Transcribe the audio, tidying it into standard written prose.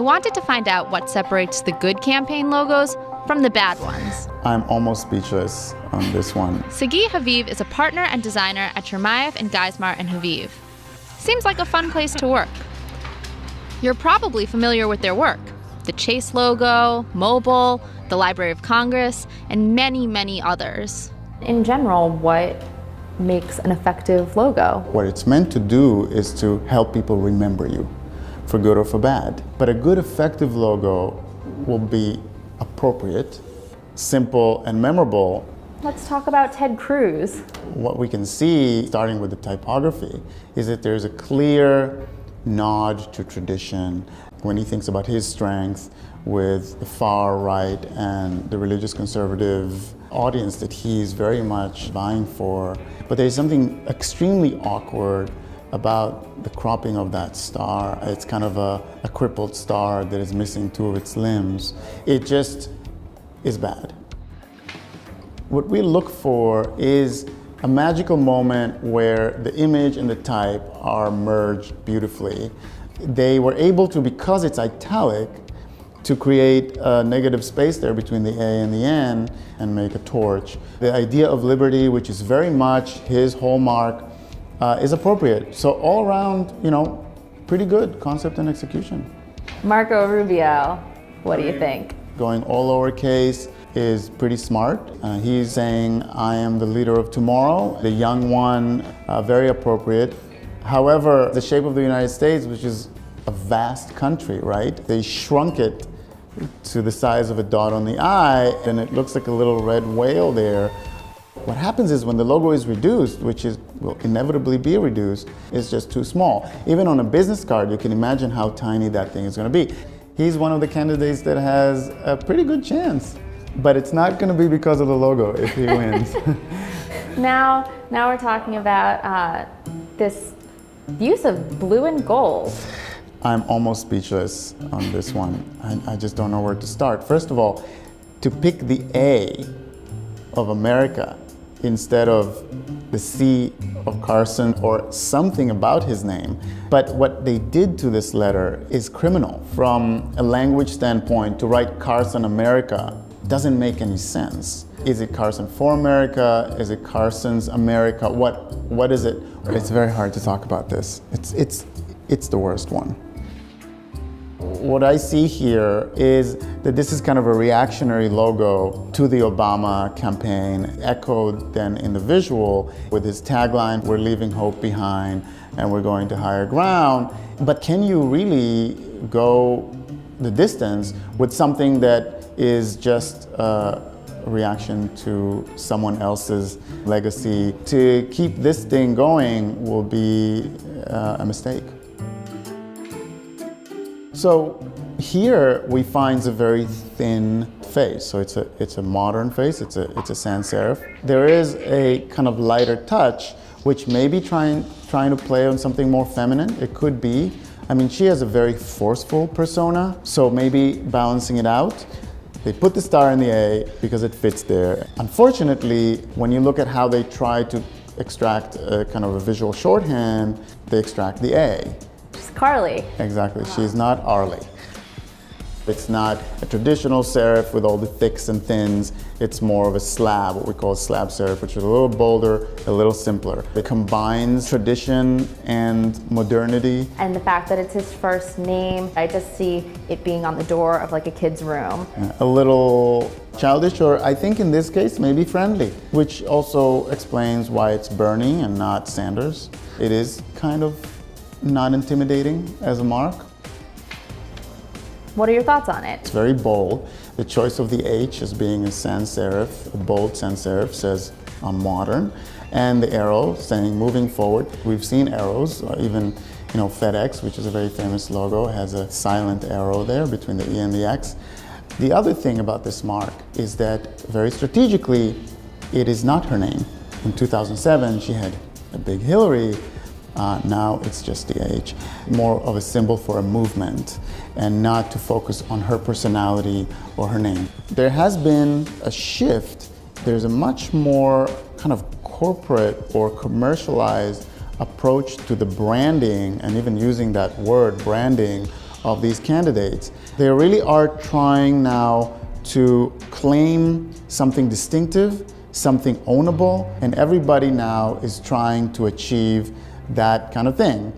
wanted to find out what separates the good campaign logos from the bad ones. I'm almost speechless on this one. Sagi Haviv is a partner and designer at Chermayeff and Geismar in Haviv. Seems like a fun place to work. You're probably familiar with their work. The Chase logo, Mobile, the Library of Congress, and many, many others. In general, what makes an effective logo? What it's meant to do is to help people remember you, for good or for bad. But a good, effective logo will be appropriate, simple, and memorable. Let's talk about Ted Cruz. What we can see, starting with the typography, is that there's a clear nod to tradition when he thinks about his strength with the far right and the religious conservative audience that he's very much vying for. But there's something extremely awkward about the cropping of that star. It's kind of a crippled star that is missing two of its limbs. It just is bad. What we look for is a magical moment where the image and the type are merged beautifully. They were able to, because it's italic, to create a negative space there between the A and the N and make a torch. The idea of liberty, which is very much his hallmark, is appropriate. So all around, pretty good concept and execution. Marco Rubio, what do you think? Going all lowercase is pretty smart. He's saying, I am the leader of tomorrow. The young one, very appropriate. However, the shape of the United States, which is a vast country, right? They shrunk it to the size of a dot on the I, and it looks like a little red whale there. What happens is when the logo is reduced, which will inevitably be reduced, it's just too small. Even on a business card, you can imagine how tiny that thing is going to be. He's one of the candidates that has a pretty good chance, but it's not going to be because of the logo if he wins. Now we're talking about this use of blue and gold. I'm almost speechless on this one. I just don't know where to start. First of all, to pick the A of America instead of the C of Carson or something about his name. But what they did to this letter is criminal. From a language standpoint, to write Carson America doesn't make any sense. Is it Carson for America? Is it Carson's America? What is it? It's very hard to talk about this. It's the worst one. What I see here is that this is kind of a reactionary logo to the Obama campaign, echoed then in the visual with his tagline, "We're leaving hope behind and we're going to higher ground." But can you really go the distance with something that is just a reaction to someone else's legacy? To keep this thing going will be a mistake. So here we find a very thin face. So it's a modern face. It's a sans serif. There is a kind of lighter touch, which may be trying to play on something more feminine. It could be. I mean, she has a very forceful persona, so maybe balancing it out. They put the star in the A because it fits there. Unfortunately, when you look at how they try to extract a kind of a visual shorthand, they extract the A. She's Carly. Exactly, she's not Arlie. It's not a traditional serif with all the thicks and thins. It's more of a slab, what we call a slab serif, which is a little bolder, a little simpler. It combines tradition and modernity. And the fact that it's his first name, I just see it being on the door of like a kid's room. A little childish, or I think in this case, maybe friendly, which also explains why it's Bernie and not Sanders. It is kind of not intimidating as a mark. What are your thoughts on it? It's very bold. The choice of the H as being a sans serif, a bold sans serif, says I'm modern. And the arrow saying moving forward. We've seen arrows, even FedEx, which is a very famous logo, has a silent arrow there between the E and the X. The other thing about this mark is that very strategically, it is not her name. In 2007, she had a big Hillary. Now it's just the H. More of a symbol for a movement and not to focus on her personality or her name. There has been a shift. There's a much more kind of corporate or commercialized approach to the branding and even using that word branding of these candidates. They really are trying now to claim something distinctive, something ownable, and everybody now is trying to achieve that kind of thing.